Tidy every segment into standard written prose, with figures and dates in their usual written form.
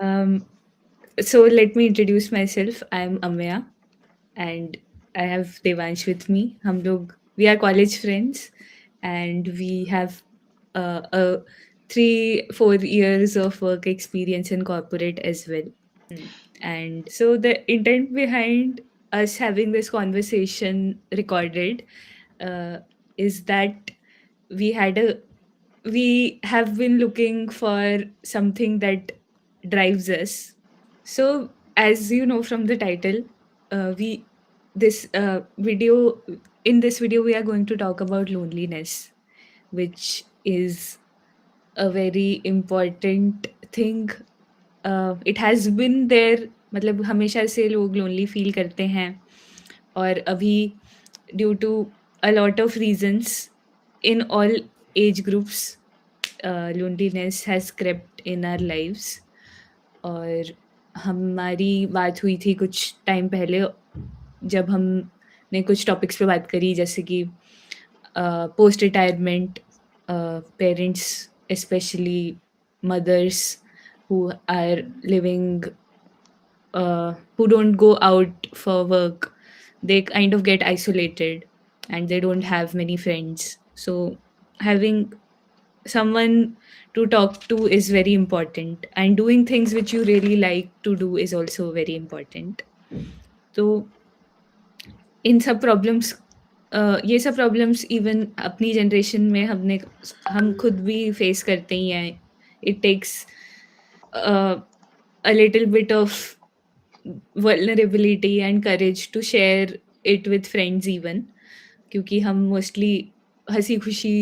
Um, so let me introduce myself. I'm Amya, and I have Devansh with me. We are college friends, and we have a 3-4 years of work experience in corporate as well. And so the intent behind us having this conversation recorded uh, is that we had a we have been looking for something that drives us. So, as you know from the title, we this video in this video we are going to talk about loneliness, which is a very important thing. It has been there. मतलब हमेशा से लोग lonely feel करते हैं और अभी due to a lot of reasons in all age groups loneliness has crept in our lives. और हमारी बात हुई थी कुछ टाइम पहले जब हमने कुछ टॉपिक्स पे बात करी जैसे कि post retirement parents specially mothers who are living who don't go out for work, they kind of get isolated and they don't have many friends. So having someone to talk to is very important, and doing things which you really like to do is also very important. तो इन सब problems ये सब problems even अपनी generation में हम खुद भी face करते ही हैं. It takes a little bit of vulnerability and courage to share it with friends even, क्योंकि हम मोस्टली हंसी खुशी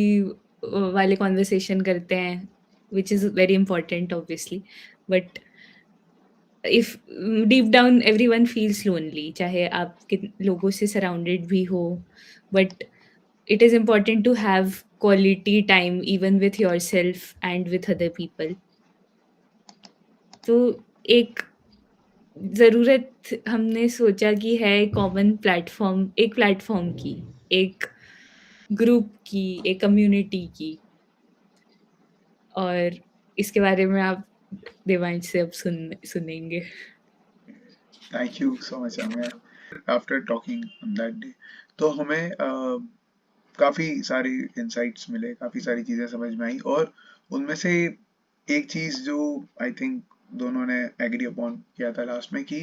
वाले कॉन्वर्सेशन करते हैं, which is very important obviously. But if deep down everyone feels lonely, चाहे आप किन लोगों से सराउंडेड भी हो, but it is important to have quality time even with yourself and with other people. तो एक ज़रूरत हमने सोचा कि है एक प्लेटफ़ॉर्म की, एक ग्रुप की, एक कम्युनिटी की. और इसके बारे में आप देवांश से अब सुनेंगे. Thank you so much Amaya after talking on that day. तो हमें काफ़ी सारे इंसाइट्स मिले, काफ़ी सारी चीज़ें समझ में आई और उनमें से एक चीज़ जो आई थिंक दोनों ने एग्री अपॉन किया था लास्ट में कि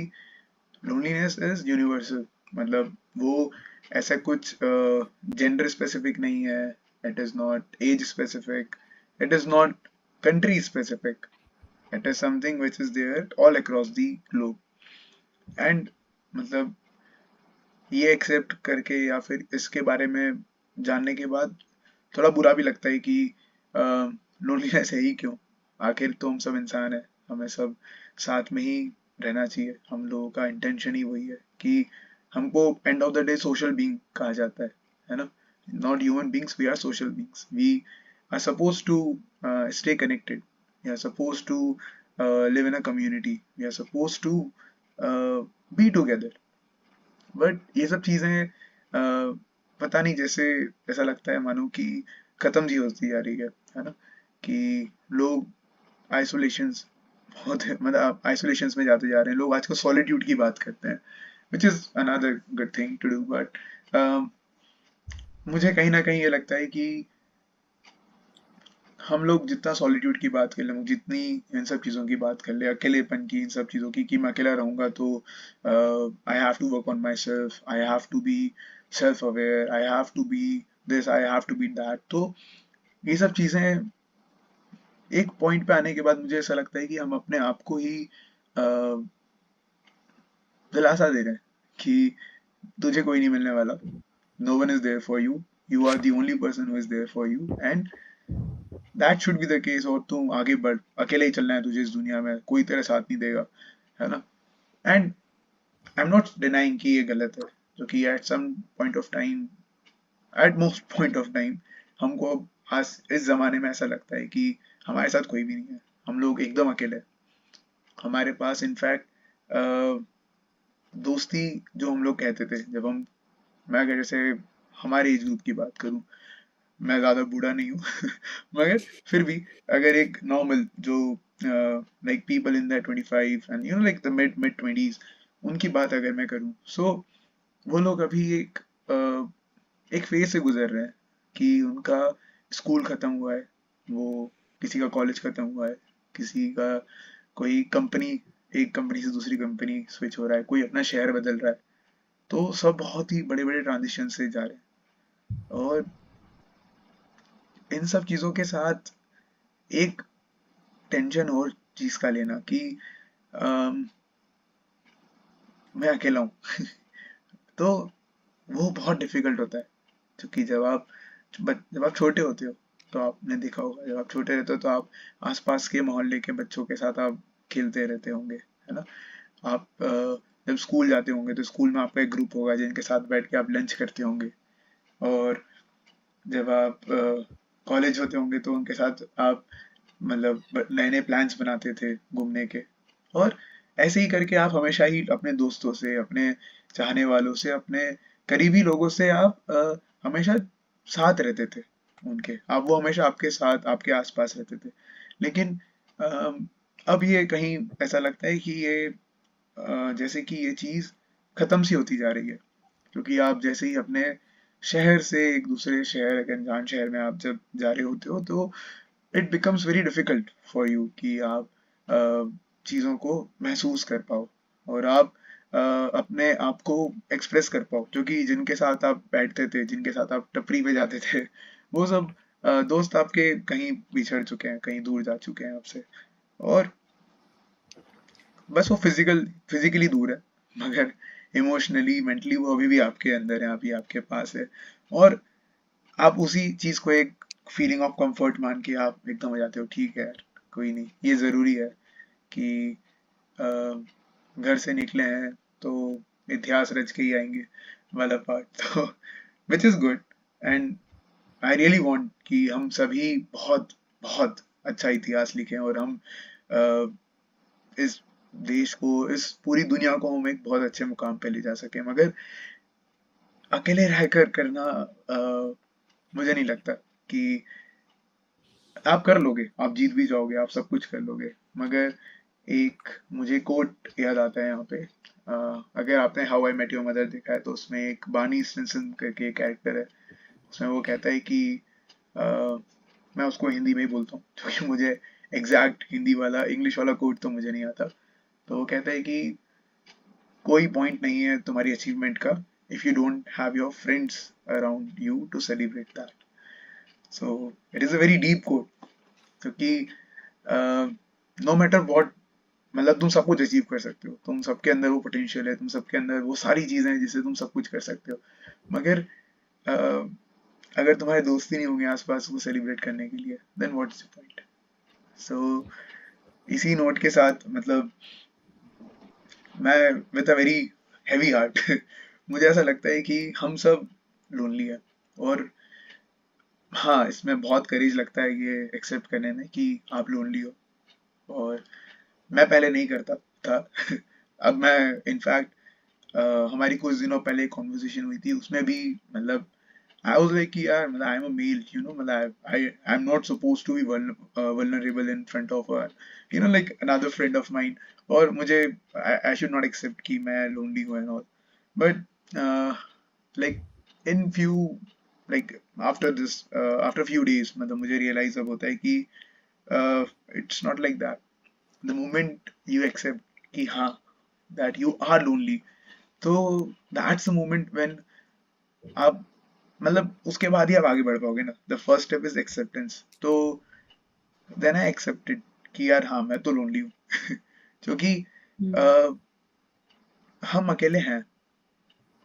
लोनलीनेस इज यूनिवर्सल. मतलब वो ऐसा कुछ जेंडर स्पेसिफिक नहीं है, it is not age specific, it is not country specific, it is something which is there all across the globe. And मतलब ये एक्सेप्ट करके या फिर इसके बारे में जानने के बाद थोड़ा बुरा भी लगता है कि लोनलीनेस है ही क्यों. आखिर तो हम सब इंसान हैं, हमें सब साथ में ही रहना चाहिए. हम लोगों का इंटेंशन ही वही है कि हमको end of the day social being कहा जाता है ना. Not human beings, we are social beings. We are suppose to stay connected, we are suppose to live in a community, we are suppose to be together. But ये सब चीजें पता नहीं, जैसे ऐसा लगता है मानो कि खत्म सी होती जा रही है ना. कि लोग आइसोलेशंस बहुत मतलब आइसोलेशंस में जाते जा रहे हैं. लोग आजकल सॉलिट्यूड की बात करते हैं, which is another good thing to do. But मुझे कहीं ना कहीं ये लगता है कि हम लोग जितना सॉलिट्यूड की बात कर लें, जितनी इन सब चीज़ों की बात कर ले, अकेलेपन की, इन सब चीज़ों की कि मैं अकेला रहूँगा तो I have to work on myself, I have to be self aware, I have to be this, I have to be that. तो ये सब चीज़ें एक पॉइंट पे आने के बाद मुझे ऐसा लगता है कि हम अपने आप को ही दिलासा दे रहे हैं कि तुझे कोई नहीं मिलने वाला. No one is there for you, you are the only person who is there for you, and that should be the case. और तुम आगे बढ़, अकेले ही चलना है तुझे इस दुनिया में, कोई तेरा साथ नहीं देगा, है ना. And I am not denying कि ये गलत है, जो कि at some point of time, at most point of time हमको अब आज इस जमाने में ऐसा लगता है कि हमारे साथ कोई भी नहीं है, हम लोग एकदम अकेले हैं. हमारे पास इनफैक्ट दोस्ती जो हम लोग कहते थे जब हम, मैं अगर जैसे हमारे एज ग्रुप की बात करूं, मैं ज़्यादा बूढ़ा नहीं हूँ मगर फिर भी अगर एक नॉर्मल जो like people in the 25 and you know like the mid mid 20s, उनकी बात अगर मैं करूँ, सो वो लोग अभी एक फेज से गुजर रहे हैं कि उनका स्कूल खत्म हुआ है, वो किसी का कॉलेज खत्म हुआ है, किसी का कोई कंपनी, एक कंपनी से दूसरी कंपनी स्विच हो रहा है, कोई अपना शहर बदल रहा है। तो सब बहुत ही बड़े बड़े ट्रांजिशन से जा रहे हैं, और इन सब चीज़ों के साथ एक टेंशन और चीज़ का लेना कि अम, मैं अकेला हूँ तो वो बहुत डिफिकल्ट होता है, क्योंकि जब आप छोटे होते हो, तो आपने देखा होगा जब आप छोटे रहते हो तो आप आसपास के मोहल्ले के बच्चों के साथ आप खेलते रहते होंगे, है ना। आप जब स्कूल जाते होंगे तो स्कूल में आपका एक ग्रुप होगा जिनके साथ बैठ के आप लंच करते होंगे, और जब आप कॉलेज होते होंगे तो उनके साथ आप मतलब नए नए प्लान्स बनाते थे घूमने के, और ऐसे ही करके आप हमेशा ही अपने दोस्तों से, अपने चाहने वालों से, अपने करीबी लोगों से आप हमेशा साथ रहते थे उनके, आप वो हमेशा आपके साथ आपके आसपास रहते थे। लेकिन अम, अब ये कहीं ऐसा लगता है कि ये जैसे कि ये चीज़ खत्म सी होती जा रही है, क्योंकि आप जैसे ही अपने शहर से एक दूसरे शहर, एक अनजान शहर में आप जब जा रहे होते हो, तो it becomes very difficult for you कि आप चीज़ों को महसूस कर पाओ, और आप अपने आप को एक्सप्रेस कर पाओ, क्योंकि जिनके साथ आप बैठते थे, जिनके साथ आप टपरी पे जाते थे, वो सब दोस्त आपके कहीं बिछड़ चुके हैं, कहीं दूर जा चुके हैं आपसे, और बस वो फिजिकली दूर है, मगर इमोशनली मेंटली वो अभी भी आपके अंदर है, अभी आपके पास है, और आप उसी चीज को एक फीलिंग ऑफ कंफर्ट मान के आप एकदम हो जाते हो, ठीक है यार, कोई नहीं, ये जरूरी है कि अ, घर से निकले हैं तो इतिहास रच के ही आएंगे वाला पार्ट तो which is good, and I really want कि हम सभी बहुत बहुत अच्छा इतिहास लिखें, और हम इस देश को, इस पूरी दुनिया को हम एक बहुत अच्छे मुकाम पे ले जा सके, मगर अकेले रहकर करना मुझे नहीं लगता कि आप कर लोगे, आप जीत भी जाओगे, आप सब कुछ कर लोगे, मगर एक मुझे कोट याद आता है यहाँ पे, अगर आपने how I met your mother देखा है तो उसमें एक बानी स्टिनसन करके एक कैरेक्टर है, उसमें वो कहता है कि अ, मैं उसको हिंदी में ही बोलता हूँ क्योंकि मुझे एग्जैक्ट हिंदी वाला इंग्लिश वाला कोट तो मुझे नहीं आता। तो वो कहता है कि कोई पॉइंट नहीं है तुम्हारी अचीवमेंट का if you don't have your friends around you to celebrate that. So it is a very deep quote, क्योंकि नो मैटर व्हाट, मतलब तुम सब कुछ अचीव कर सकते हो, तुम सबके अंदर वो पोटेंशियल है, तुम सबके अंदर वो सारी चीजें हैं जिससे तुम सब कुछ कर सकते हो, मगर अगर तुम्हारे दोस्त ही नहीं होंगे आसपास वो सेलिब्रेट करने के लिए, देन व्हाट्स द पॉइंट। सो इसी नोट के साथ मतलब मैं with a very heavy heart मुझे ऐसा लगता है कि हम सब लोनली है, और हाँ, इसमें बहुत करेज लगता है ये एक्सेप्ट करने में कि आप लोनली हो, और मैं पहले नहीं करता था अब मैं इनफैक्ट हमारी कुछ दिनों पहले कॉन्वर्सेशन हुई थी, उसमें भी मतलब आई वाज लाइक कि यार मतलब I am a male, you know, मतलब I am not suppose to be vulnerable in front of you know like another friend of mine, और मुझे आई शुड नॉट एक्सेप्ट कि मैं लोनली हूँ and all, but like in few like after this after few days मतलब मुझे realise अब होता है कि it's not like that. The moment you accept कि हाँ दैट यू आर लोनली, तो दैट्स द मोमेंट व्हेन आप मतलब उसके बाद ही आप आगे बढ़ पाओगे ना। The first step is acceptance, तो देन आई एक्सेप्टेड कि यार हाँ मैं तो लोनली हूँ क्योंकि हुँ। अ, हम अकेले हैं,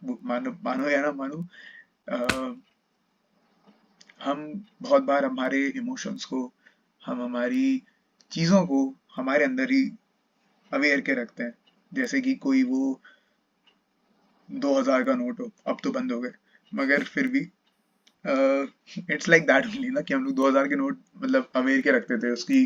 मानो मानो या ना मानो, अ, हम बहुत बार हमारे इमोशंस को, हम हमारी चीज़ों को हमारे अंदर ही अवेयर के रखते हैं, जैसे कि कोई वो 2000 का नोट हो, अब तो बंद हो गए, मगर फिर भी इट्स लाइक दैट ओनली ना, कि हम लोग 2000 के नोट मतलब अमेर के रखते थे, उसकी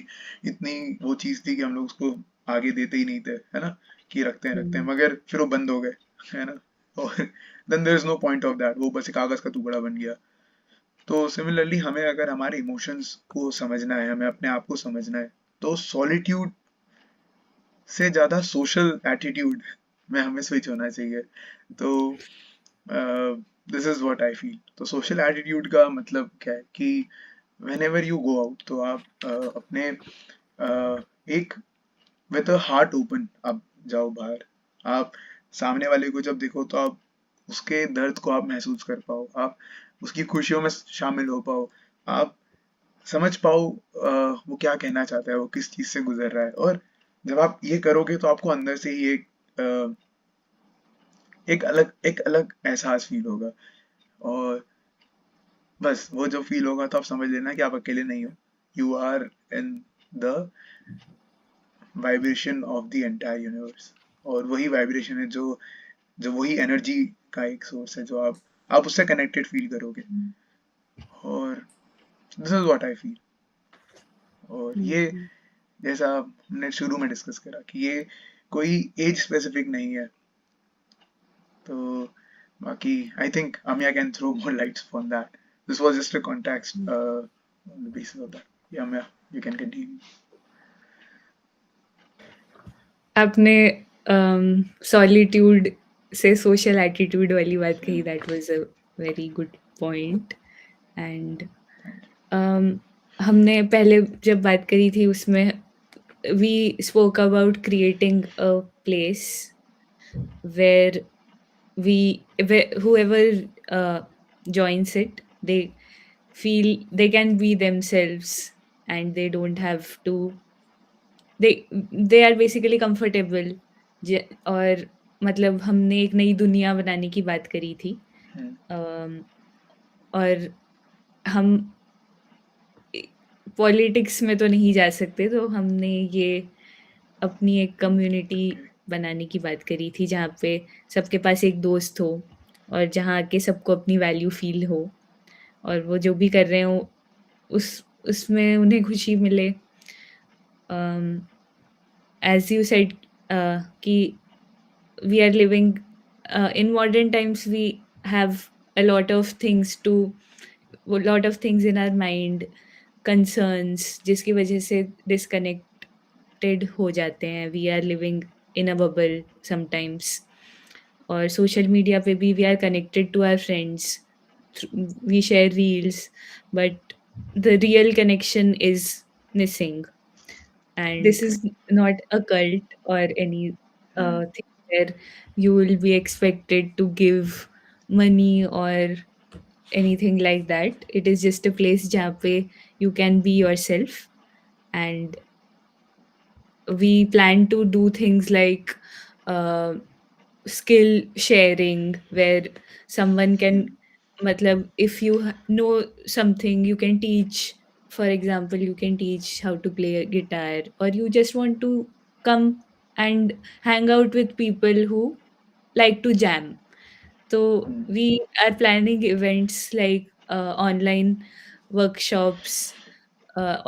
इतनी वो चीज थी कि हम लोग उसको आगे देते ही नहीं थे, है ना, कि रखते हैं, हुँ। मगर फिर वो बंद हो गए, है ना, और then there is no point of that, वो बस एक कागज का टुकड़ा बन गया। तो सिमिलरली हमें अगर हमारे इमोशंस को समझना है, हमें अपने आप को समझना है, तो सॉलिट्यूड से ज़्यादा सोशल एटीट्यूड में हमें स्विच होना चाहिए। तो this is what I feel. तो सोशल एटीट्यूड का मतलब क्या है कि when ever you go out, तो आप अपने एक विद अ हार्ट ओपन आप जाओ बाहर। आप सामने वाले को जब देखो तो आप उसके दर्द को आप महसूस कर पाओ, आप उसकी खुशियों में शामिल हो पाओ, आप समझ पाओ वो क्या कहना चाहता है, वो किस चीज से गुजर रहा है। और जब आप ये करोगे तो आपको अंदर से ही एक अलग एहसास फील होगा। और बस वो जो फील होगा तो आप समझ लेना कि आप अकेले नहीं हो। You are in the vibration of the entire universe. और वही वाइब्रेशन है जो जो वही एनर्जी का एक सोर्स है, जो आप उससे कनेक्टेड फील करोगे। और this is what I feel. और ये हम्म, जैसा हमने शुरू में डिस्कस करा कि ये कोई एज स्पेसिफिक नहीं है। तो बाकी I think Amya can throw more lights on that. This was just a context on the basis of that. Yeah, Amya, you can continue. आपने सॉलिट्यूड से सोशल एटीट्यूड वाली बात कही, that was a very good point. And Thank you. हमने पहले जब बात करी थी उसमें we spoke about creating a place where whoever joins it, they feel they can be themselves, and they don't have to, they are basically comfortable। और मतलब हमने एक नई दुनिया बनाने की बात करी थी। Hmm. अम, और हम पॉलिटिक्स में तो नहीं जा सकते, तो हमने ये अपनी एक कम्युनिटी Correct. बनाने की बात करी थी, जहाँ पे सबके पास एक दोस्त हो और जहाँ के सबको अपनी वैल्यू फ़ील हो, और वो जो भी कर रहे हों उस उसमें उन्हें खुशी मिले। एज़ यू सेड कि we are living in modern times, we have a lot of things to a lot of things in our mind, concerns, जिसकी वजह से डिस्कनेक्टेड हो जाते हैं। We are living in a bubble sometimes. और social media पे भी we are connected to our friends, we share reels, but the real connection is missing. And this is Correct. not a cult or any Hmm. thing where you will be expected to give money or anything like that. It is just a place जहाँ पे you can be yourself, and we plan to do things like uh, skill sharing, where someone can, Hmm. matlab, if you know something, you can teach. For example, you can teach how to play a guitar, or you just want to come and hang out with people who like to jam. So Hmm. we are planning events like online workshops,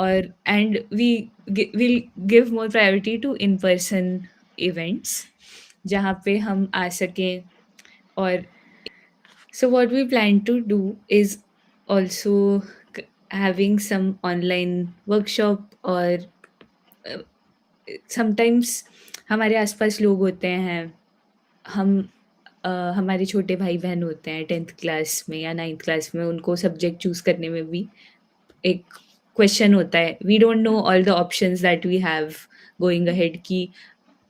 or and will give more priority to in person events जहाँ पे हम आ सकें। और so what we plan to do is also having some online workshop, or sometimes हमारे आसपास लोग होते हैं, हम हमारे छोटे भाई-बहन होते हैं 10th क्लास में या 9th क्लास में, उनको सब्जेक्ट चूज़ करने में भी एक क्वेश्चन होता है। We don't know Hmm. All the options that we have going ahead, कि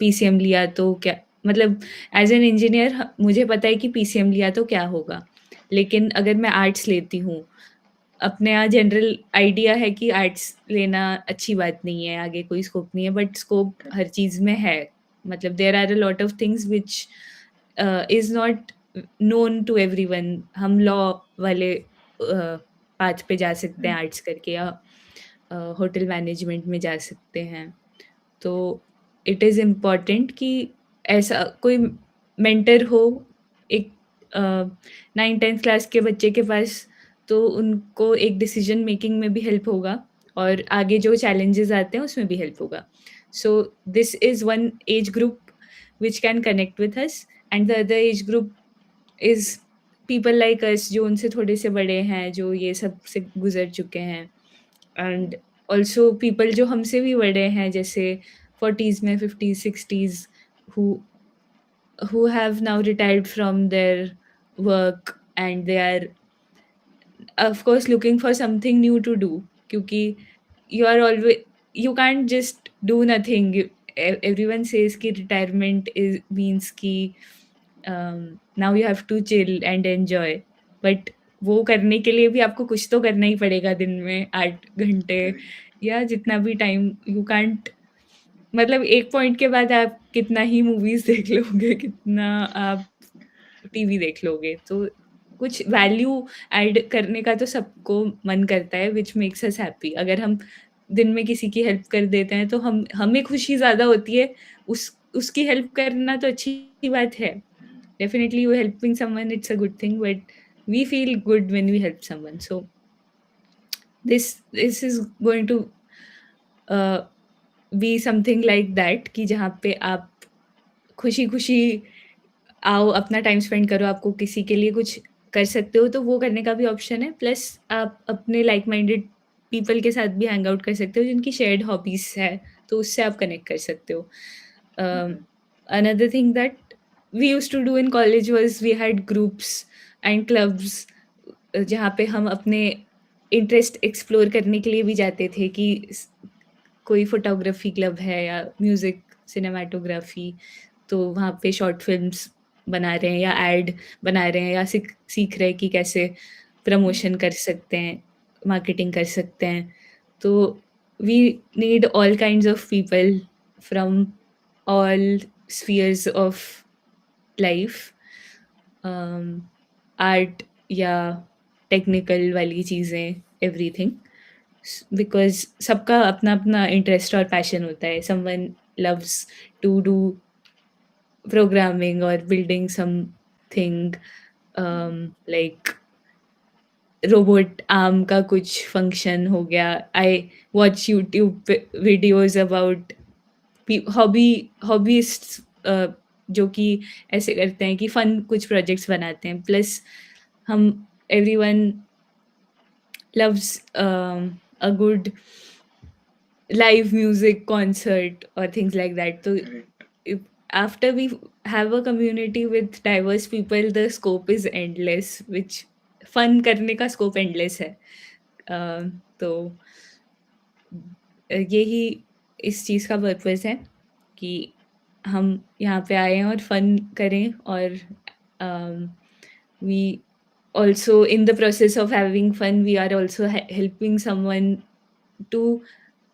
पीसीएम लिया तो क्या, मतलब एज़ एन इंजीनियर मुझे पता है कि पीसीएम लिया तो क्या होगा। लेकिन अगर मैं आर्ट्स लेती हूँ, अपने यहाँ जनरल आइडिया है कि आर्ट्स लेना अच्छी बात नहीं है, आगे कोई स्कोप नहीं है, बट स्कोप Correct. हर चीज़ में है। मतलब there are a lot of things which is not known to everyone. हम लॉ वाले पाथ पे जा सकते हैं Hmm. आर्ट्स करके, या होटल मैनेजमेंट में जा सकते हैं। तो इट इज़ इम्पोर्टेंट कि ऐसा कोई मेंटर हो एक 9th-10th क्लास के बच्चे के पास, तो उनको एक डिसीजन मेकिंग में भी हेल्प होगा, और आगे जो चैलेंजेस आते हैं उसमें भी हेल्प होगा। सो this is one age group which can connect with us, and the other age group is people like us जो उनसे थोड़े से बड़े हैं, जो ये सब से गुज़र चुके हैं एंड ऑल्सो पीपल जो हमसे भी बड़े हैं जैसे 40s में 50s 60s who who have now retired from their work and they are of course looking for something new to do क्योंकि you are always you can't just do nothing everyone says कि retirement is means कि now you have to chill and enjoy but वो करने के लिए भी आपको कुछ तो करना ही पड़ेगा दिन में 8 घंटे करेक्ट। या जितना भी टाइम यू कांट मतलब एक पॉइंट के बाद आप कितना ही मूवीज़ देख लोगे, कितना आप टीवी देख लोगे, तो कुछ वैल्यू ऐड करने का तो सबको मन करता है व्हिच मेक्स अस हैप्पी। अगर हम दिन में किसी की हेल्प कर देते हैं, तो हम हमें खुशी ज़्यादा होती है, उसकी हेल्प करना तो अच्छी बात है। Definitely you helping someone it's a good thing but we feel good when we help someone so this is going to uh, be something like that कि जहाँ पे आप खुशी-खुशी आओ, अपना टाइम स्पेंड करो, आपको किसी के लिए कुछ कर सकते हो, तो वो करने का भी ऑप्शन है। प्लस आप अपने लाइक माइंडेड पीपल के साथ भी हैंग आउट कर सकते हो, जिनकी शेयर्ड हॉबीज़ है, तो उससे आप कनेक्ट कर सकते हो। Another thing that we used to do in college was we had groups and clubs जहाँ पे हम अपने इंटरेस्ट एक्सप्लोर करने के लिए भी जाते थे कि स कोई फ़ोटोग्राफ़ी क्लब है या म्यूज़िक, सिनेमैटोग्राफ़ी, तो वहाँ पे शॉर्ट फ़िल्म्स बना रहे हैं या एड बना रहे हैं या सीख रहे हैं कि कैसे प्रमोशन कर सकते हैं, मार्केटिंग कर सकते हैं। तो we need all kinds of people from all spheres of life art या टेक्निकल वाली चीज़ें, एवरीथिंग। बिकॉज़ सबका अपना-अपना इंटरेस्ट और पैशन होता है। Someone loves to do programming और building something like robot arm का कुछ फंक्शन हो गया। आई वॉच यूट्यूब पे वीडियोज़ अबाउट हॉबीइस्ट्स जो कि ऐसे करते हैं कि फन कुछ प्रोजेक्ट्स बनाते हैं। प्लस हम everyone loves a good live music concert or things like that. So correct. if after we have a community with diverse people, the scope is endless, which fun करने का scope endless है। तो यही इस चीज़ का purpose है कि हम यहाँ पे आए हैं और फन करें और we also in the process of having fun we are also helping someone to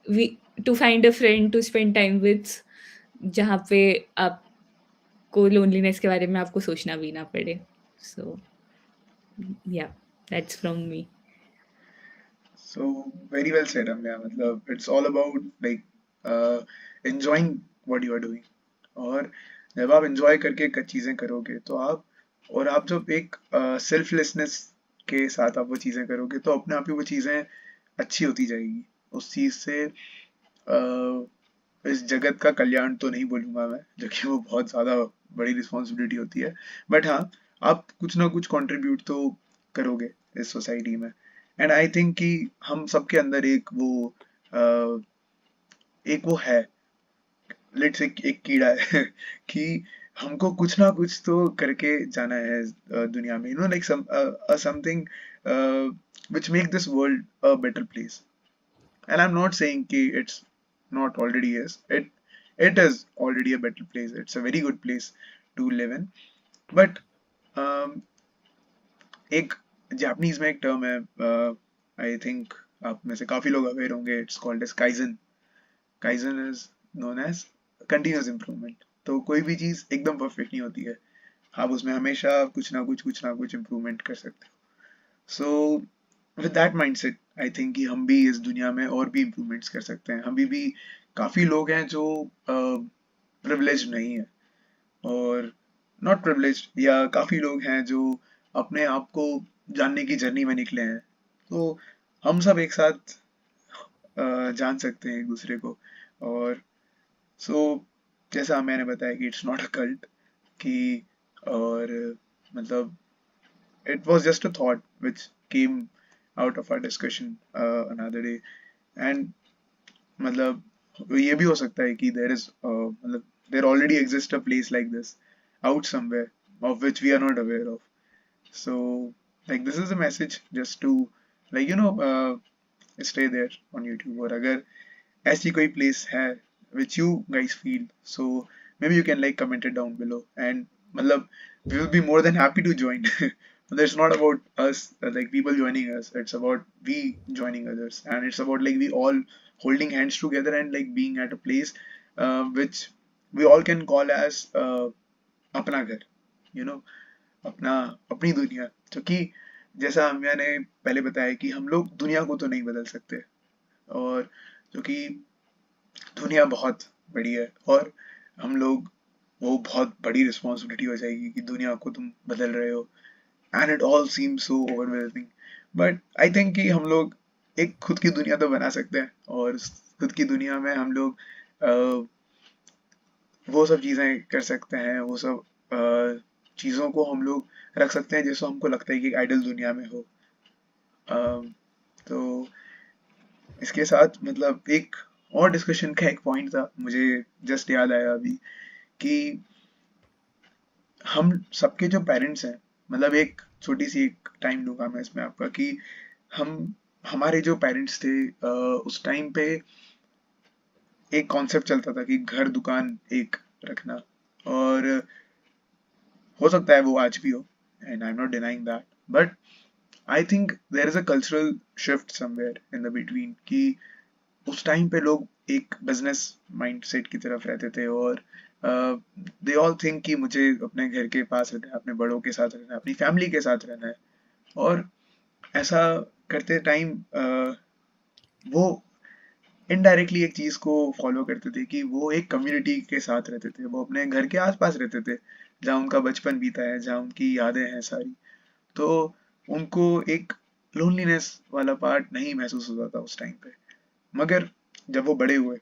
we to find a friend to spend time with जहाँ पे आपको लोनलीनेस के बारे में आपको सोचना भी ना पड़े। सो या that's from me. So very well said, Amya. मतलब it's all about like enjoying what you are doing. और जब आप enjoy करके चीज़ें करोगे तो आप जब एक सेल्फलेसनेस के साथ आप वो चीज़ें करोगे तो अपने आप ही वो चीज़ें अच्छी होती जाएगी। उस चीज़ से इस जगत का कल्याण तो नहीं बोलूँगा मैं, जो कि वो बहुत ज़्यादा बड़ी रिस्पॉन्सिबिलिटी होती है। बट हाँ, आप कुछ ना कुछ कंट्रीब्यूट तो करोगे इस सोसाइटी में। एंड आई थिंक कि हम सबके अंदर अ, एक वो है, लेट्स एक कीड़ा है कि हमको कुछ ना कुछ तो करके जाना है दुनिया में, like something which make this world a better place. And I'm not saying कि it's not already is. It is already a better place. It's a very good place to live in. But um, एक Japanese में एक term है, I think आप में से काफी लोग अवेयर होंगे, it's called as kaizen. Kaizen is known as continuous improvement. तो कोई भी चीज एकदम परफेक्ट नहीं होती है, आप उसमें हमेशा कुछ ना कुछ इम्प्रूवमेंट कर सकते हो। So with that mindset I think कि हम भी इस दुनिया में और भी इम्प्रूवमेंट्स कर सकते हैं। हम भी काफी लोग हैं जो प्रिविलेज नहीं है, और नॉट प्रिविलेज्ड, या काफी लोग हैं जो अपने आप को जानने की जर्नी में निकले हैं। तो हम सब एक साथ जान सकते हैं एक दूसरे को। और सो जैसा मैंने बताया कि इट्स नॉट अ कल्ट, कि और मतलब it was just a thought which came out of our discussion another day. And मतलब ये भी हो सकता है कि there is मतलब there already exists a place like this out somewhere of which we are not aware of. So like this is a message just to like stay there on YouTube. और अगर ऐसी कोई place है which you guys feel, so maybe you can like comment it down below, and मतलब we will be more than happy to join. It's not about us like people joining us, it's about we joining others, and it's about like we all holding hands together and like being at a place which we all can call as अपना घर, you know, अपना अपनी दुनिया। क्योंकि जैसा मैंने पहले बताया कि हम लोग दुनिया को तो नहीं बदल सकते, और क्योंकि दुनिया बहुत बड़ी है, और हम लोग वो बहुत बड़ी रिस्पॉन्सिबिलिटी हो जाएगी कि दुनिया को तुम बदल रहे हो, and it all seems so overwhelming. But I think कि हम लोग एक खुद की दुनिया तो बना सकते हैं, और उस खुद की दुनिया में हम लोग वो सब चीज़ें कर सकते हैं, वो सब चीज़ों को हम लोग रख सकते हैं जैसे हमको लगता है कि आइडल दुनिया में हो। तो इसके साथ मतलब एक और डिस्कशन का एक पॉइंट था, मुझे जस्ट याद आया अभी, कि हम सबके जो पेरेंट्स हैं, मतलब एक छोटी सी एक टाइम लूंगा मैं इसमें आपका, कि हम हमारे जो पेरेंट्स थे उस टाइम पे एक कॉन्सेप्ट चलता था कि घर दुकान एक रखना, और हो सकता है वो आज भी हो, and I am not denying that, but I think there is a cultural shift somewhere in the between, कि उस टाइम पे लोग एक बिजनेस माइंडसेट की तरफ रहते थे, और दे ऑल थिंक कि मुझे अपने घर के पास रहना है, अपने बड़ों के साथ रहना है, अपनी फैमिली के साथ रहना है। और ऐसा करते टाइम वो इनडायरेक्टली एक चीज को फॉलो करते थे कि वो एक कम्युनिटी के साथ रहते थे, वो अपने घर के आसपास रहते थे जहाँ उनका बचपन बीता है, जहाँ उनकी यादें हैं सारी। तो उनको एक लोनलीनेस वाला पार्ट नहीं महसूस होता था उस टाइम पे। मगर जब वो बड़े हुए,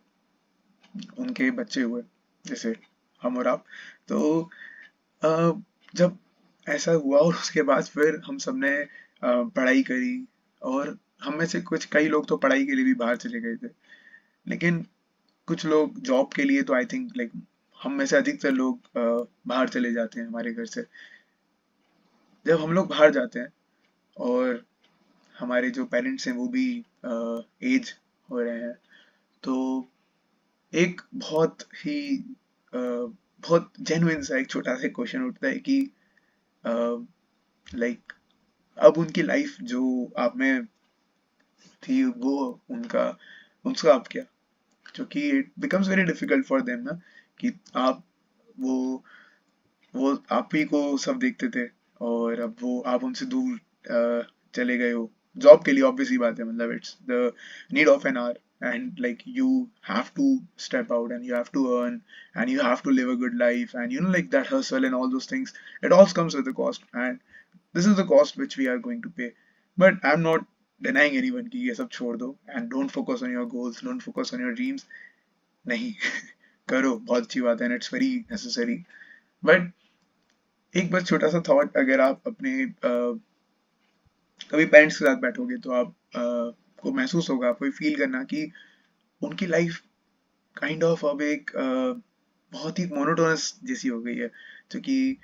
उनके बच्चे हुए, जैसे हम और आप, तो अ, जब ऐसा हुआ और उसके बाद फिर हम सबने पढ़ाई करी, और हम में से कुछ कई लोग तो पढ़ाई के लिए भी बाहर चले गए थे, लेकिन कुछ लोग जॉब के लिए, तो आई थिंक लाइक हम में से अधिकतर लोग बाहर चले जाते हैं हमारे घर से। जब हम लोग बाहर जाते हैं और हमारे जो पेरेंट्स हैं वो भी एज हो रहे हैं, तो एक बहुत ही बहुत जेन्युइन सा एक छोटा सा क्वेश्चन उठता है कि लाइक अब उनकी लाइफ जो आप में थी वो उनका उनका अब क्या, क्योंकि it becomes very difficult for them ना, कि आप वो वो आप ही को सब देखते थे, और अब वो आप उनसे दूर चले गए हो जॉब के लिए। ऑब्वियसली बात है, मतलब it's the need of an hour, and like you have to step out and you have to earn and you have to live a good life, and like that hustle and all those things, it all comes with a cost, and this is the cost which we are going to pay. But I'm not denying anyone कि ये सब छोड़ दो and don't focus on your goals, don't focus on your dreams, नहीं। करो, बहुत अच्छी बात है and it's very necessary, but एक बस छोटा सा थॉट, अगर आप अपने कभी पेरेंट्स के साथ बैठोगे तो आप को महसूस होगा, आपको फील करना कि उनकी लाइफ काइंड ऑफ अब एक बहुत ही मोनोटोनस जैसी हो गई है। क्योंकि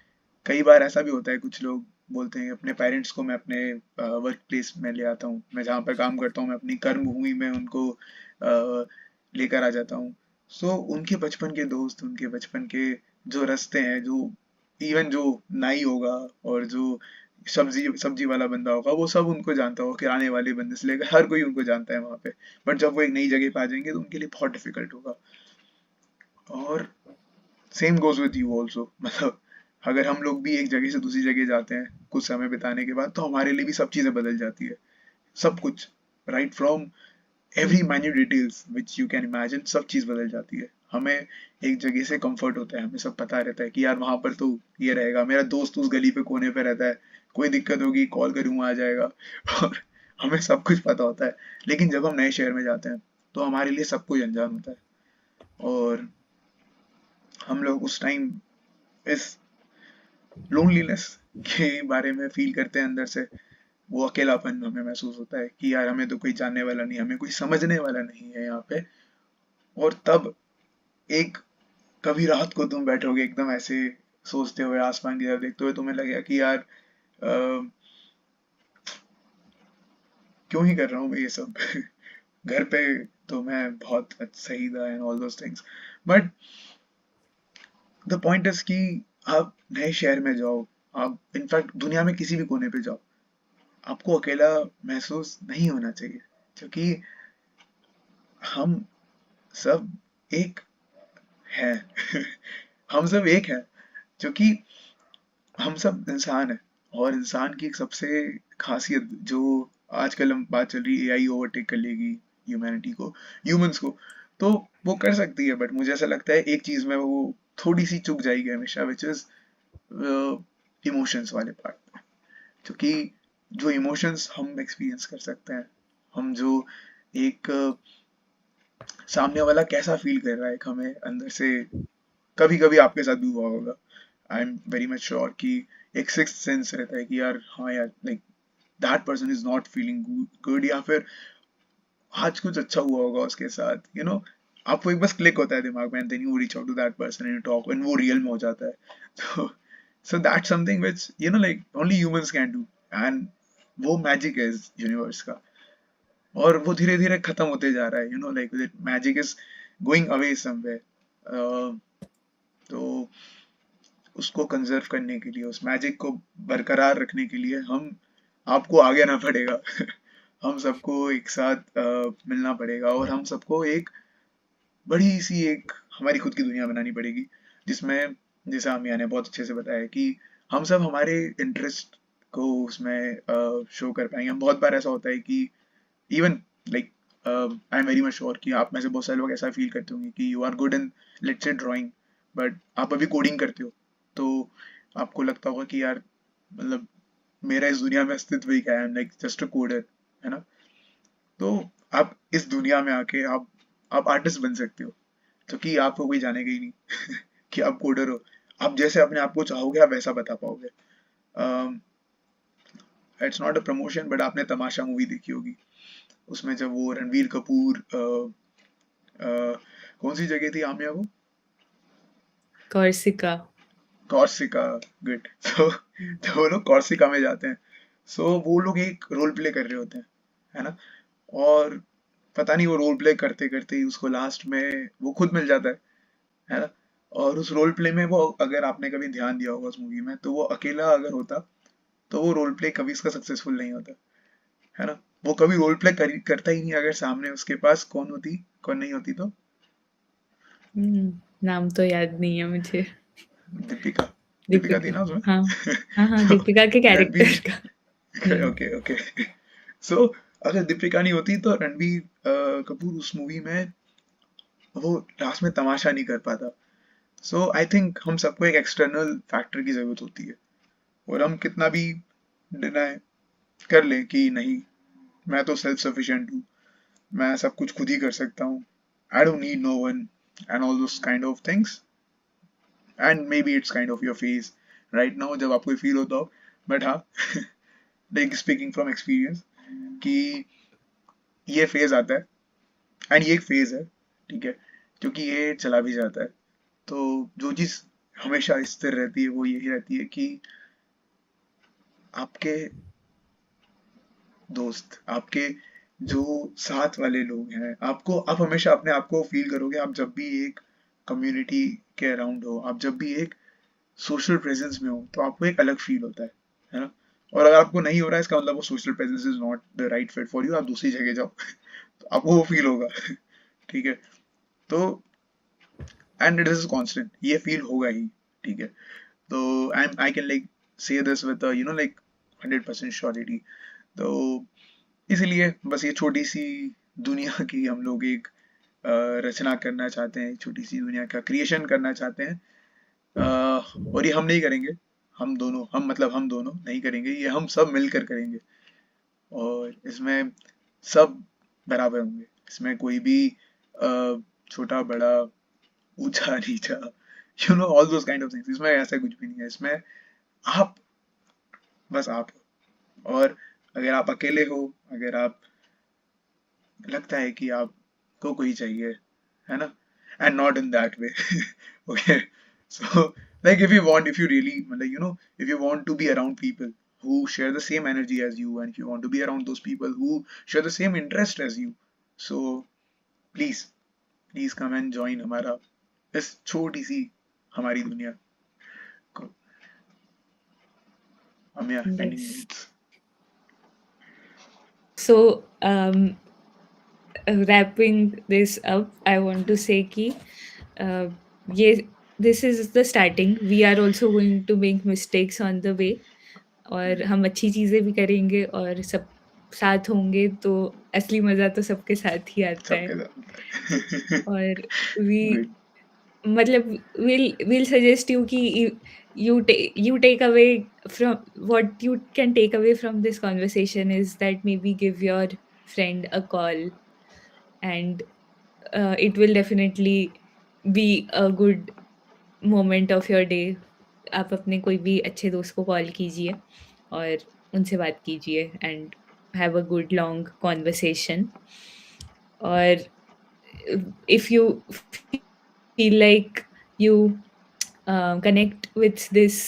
कई बार ऐसा भी होता है, कुछ लोग बोलते हैं अपने पेरेंट्स को मैं अपने वर्क प्लेस में ले आता हूँ, मैं जहाँ पर काम करता हूँ, मैं अपनी कर्म भूमि में उनको लेकर आ जाता हूँ। सो उनके बचपन के दोस्त, उनके बचपन के जो रास्ते हैं, जो इवन जो नाई होगा और जो सब्जी सब्जी वाला बंदा होगा, वो सब उनको जानता होगा, किराने वाले बंदे से लेकर हर कोई उनको जानता है वहां पे। बट जब वो एक नई जगह पे आ जाएंगे तो उनके लिए बहुत डिफिकल्ट होगा। और same goes with you also, मतलब अगर हम लोग भी एक जगह से दूसरी जगह जाते हैं कुछ समय बिताने के बाद, तो हमारे लिए भी सब चीजें बदल जाती है, सब कुछ, right from every minute details which you can imagine, सब चीज बदल जाती है। हमें एक जगह से कंफर्ट होता है, हमें सब पता रहता है कि यार वहां पर तो ये रहेगा, मेरा दोस्त उस गली पे कोने पे रहता है, कोई दिक्कत होगी कॉल करूँ आ जाएगा। और हमें सब कुछ पता होता है। लेकिन जब हम नए शहर में जाते हैं तो हमारे लिए सब कुछ अनजान होता है, और हम लोग उस टाइम इस लोनलीनेस के बारे में फील करते हैं अंदर से, वो अकेलापन हमें महसूस होता है कि यार हमें तो कोई जानने वाला नहीं, हमें कोई समझने वाला नहीं है यहाँ पे। और तब एक कभी रात को तुम बैठोगे एकदम ऐसे सोचते हुए, आसमान की तरफ देखते हुए, तुम्हें लगेगा कि यार क्यों ही कर रहा हूँ मैं ये सब। घर पे तो मैं बहुत सही था and all those things, but the point is कि आप नए शहर में जाओ, आप इनफैक्ट दुनिया में किसी भी कोने पे जाओ, आपको अकेला महसूस नहीं होना चाहिए, क्योंकि हम सब एक हैं। हम सब एक हैं, क्योंकि हम सब इंसान हैं। और इंसान की एक सबसे खासियत जो आजकल हम बात चल रही है, एआई ओवरटेक कर लेगी ह्यूमैनिटी को, ह्यूमंस को, तो वो कर सकती है, बट मुझे ऐसा लगता है एक चीज में वो थोड़ी सी चूक जाएगी हमेशा, विच इज इमोशंस वाले पार्ट में। क्योंकि जो इमोशंस हम एक्सपीरियंस कर सकते हैं, हम जो एक सामने वाला कैसा फील कर रहा है, एक हमें अंदर से, कभी कभी आपके साथ भी हुआ होगा, I am very much sure कि एक सिक्स्थ सेंस रहता है कि यार हाँ यार, like that person is not feeling good, या फिर आज कुछ अच्छा हुआ होगा उसके साथ, आपको एक बस क्लिक होता है दिमाग में, and then you reach out to that person and you talk, and वो रियल में हो जाता है। तो so that's something which like only humans can do, and वो मैजिक है इस यूनिवर्स का। और वो धीरे धीरे खत्म होते जा रहा है, like magic is going away somewhere. तो उसको कंजर्व करने के लिए, उस मैजिक को बरकरार रखने के लिए, हम आपको आगे आना पड़ेगा। हम सबको एक साथ मिलना पड़ेगा, और हम सबको एक बड़ी सी एक हमारी खुद की दुनिया बनानी पड़ेगी, जिसमें, जैसे आमिया ने बहुत अच्छे से बताया, कि हम सब हमारे इंटरेस्ट को उसमें शो कर पाएंगे। बहुत बार ऐसा होता है कि even like I am very much sure कि आप में से बहुत सारे लोग ऐसा फील करते होंगे कि you are good in, let's say drawing, but आप अभी कोडिंग करते हो, तो आपको लगता होगा कि यार, मतलब मेरा इस दुनिया में अस्तित्व ही क्या है, लाइक जस्ट अ कोडर, है ना। तो आप इस दुनिया में आके आप आर्टिस्ट बन सकते हो, क्योंकि आपको कोई जानेगा ही नहीं कि आप कोडर हो। आप जैसे अपने आप को चाहोगे, आप वैसा बता पाओगे। It's not a promotion, but आपने तमाशा मूवी देखी होगी, उसमें जब वो रणवीर कपूर कौन सी जगह थी आमिया वो, कॉर्सिका। Corsica, good. तो जब वो लोग कॉर्सिका में जाते हैं, सो वो लोग एक रोल प्ले कर रहे होते हैं, है ना। और पता नहीं वो रोल प्ले करते करते ही उसको लास्ट में वो खुद मिल जाता है ना। और उस रोल प्ले में वो, अगर आपने कभी ध्यान दिया होगा उस मूवी में, तो वो अकेला अगर होता, तो वो रोल प्ले कभी उसका सक्सेसफुल नहीं होता, है ना। वो कभी रोल प्ले करता ही नहीं अगर सामने उसके पास कौन होती, कौन नहीं होती तो। नाम तो याद नहीं है मुझे। दीपिका, दीपिका थी दीपिका। ना उसमें। हाँ, हाँ, हाँ, दीपिका के रणबीर, कैरेक्टर का। हुँ। Okay okay. सो अगर दीपिका नहीं होती, तो रणबीर कपूर उस मूवी में वो लास्ट में तमाशा नहीं कर पाता। सो आई थिंक हम सबको एक एक्सटर्नल फैक्टर की जरूरत होती है, और हम कितना भी डिनाई कर लें कि नहीं, मैं तो सेल्फ सफिशिएंट हूँ, मैं सब कुछ खुद ही कर सकता हूँ, I don't need no one, and all those kind of things, and maybe it's kind of your phase right now जब आपको फील होता हो, बट हाँ, लाइक स्पीकिंग फ्रॉम एक्सपीरियंस, कि ये फेज आता है, एंड ये एक फेज है, ठीक है, क्योंकि ये चला भी जाता है। तो जो चीज हमेशा स्थिर रहती है वो यही रहती है कि आपके दोस्त, आपके जो साथ वाले लोग हैं, आपको, आप हमेशा अपने आप को फील करोगे, आप जब भी एक कम्युनिटी के अराउंड हो, आप जब भी एक सोशल प्रेजेंस में हो, तो आपको एक अलग फील होता है ना। और अगर आपको नहीं हो रहा है, इसका मतलब वो social presence is not the right fit for you, आप दूसरी जगह जाओ। तो आपको वो फील होगा। ठीक है। तो एंड इट इज कांस्टेंट, ये फील होगा ही, ठीक है। तो आई कैन लाइक से दिस विद लाइक 100% श्योरिटी। तो इसलिए बस ये छोटी सी दुनिया की हम लोग एक रचना करना चाहते हैं, छोटी सी दुनिया का क्रिएशन करना चाहते हैं। और ये हम नहीं करेंगे, हम दोनों, हम मतलब हम दोनों नहीं करेंगे, ये हम सब मिलकर करेंगे। और इसमें सब बराबर होंगे, इसमें कोई भी छोटा बड़ा, ऊंचा नीचा, all those kind of things, इसमें ऐसा कुछ भी नहीं है। इसमें आप बस आप हो। और अगर आप अकेले हो, अगर आप लगता है कि आपको कोई चाहिए, है ना, and not in that way, okay, so like if you really मतलब if you want to be around people who share the same energy as you, and if you want to be around those people who share the same interest as you, so please please come and join हमारा इस छोटी सी हमारी दुनिया को। हम या ending Yes. Notes. So, wrapping this up, I want to say कि uh, ये this is the starting. We are also going to make mistakes on the way, और हम अच्छी चीज़ें भी करेंगे और सब साथ होंगे तो असली मज़ा तो सबके साथ ही आता है। सबके साथ। और वी गुड। मतलब we'll suggest you कि you take away from what you can take away from this conversation is that maybe give your friend a call, and it will definitely be a good moment of your day. आप अपने कोई भी अच्छे दोस्त को call कीजिए और उनसे बात कीजिए and have a good long conversation. और if you feel like you connect with this,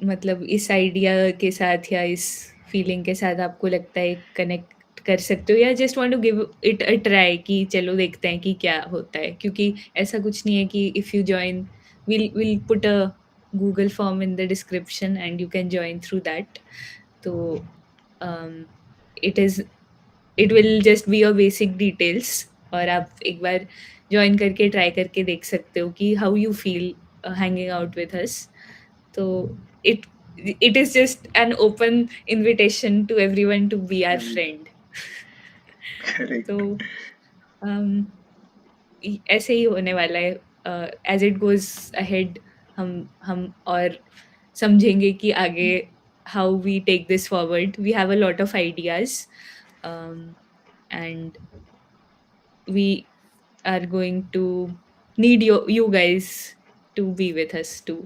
मतलब इस आइडिया के साथ या इस फीलिंग के साथ आपको लगता है कनेक्ट कर सकते हो, या just want to give it a try कि चलो देखते हैं कि क्या होता है, क्योंकि ऐसा कुछ नहीं है कि if you join will put a Google form in the description and you can join through that. तो it is it will just be your basic details, और आप एक बार जॉइन करके ट्राई करके देख सकते हो कि how you feel hanging out with us. तो it it is just an open invitation to everyone to be our friend. तो करेक्ट। um, ऐसे ही होने वाला है। एज इट गोज अहेड हम और समझेंगे कि आगे how we take this forward. We have a lot of ideas, and we are going to need you guys to be with us to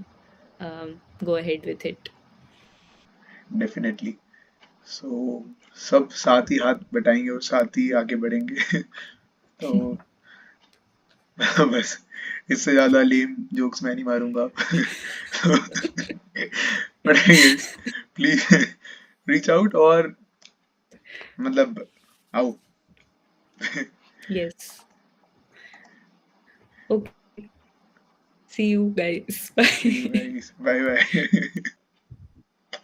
go ahead with it. Definitely. So सब साथ ही हाथ बटाएंगे और साथ ही आगे बढ़ेंगे। तो बस इससे ज्यादा लेम जोक्स मैं नहीं मारूंगा। बट प्लीज रीच आउट और मतलब आओ। Yes. Okay. See you guys. See you Bye. Guys, bye bye.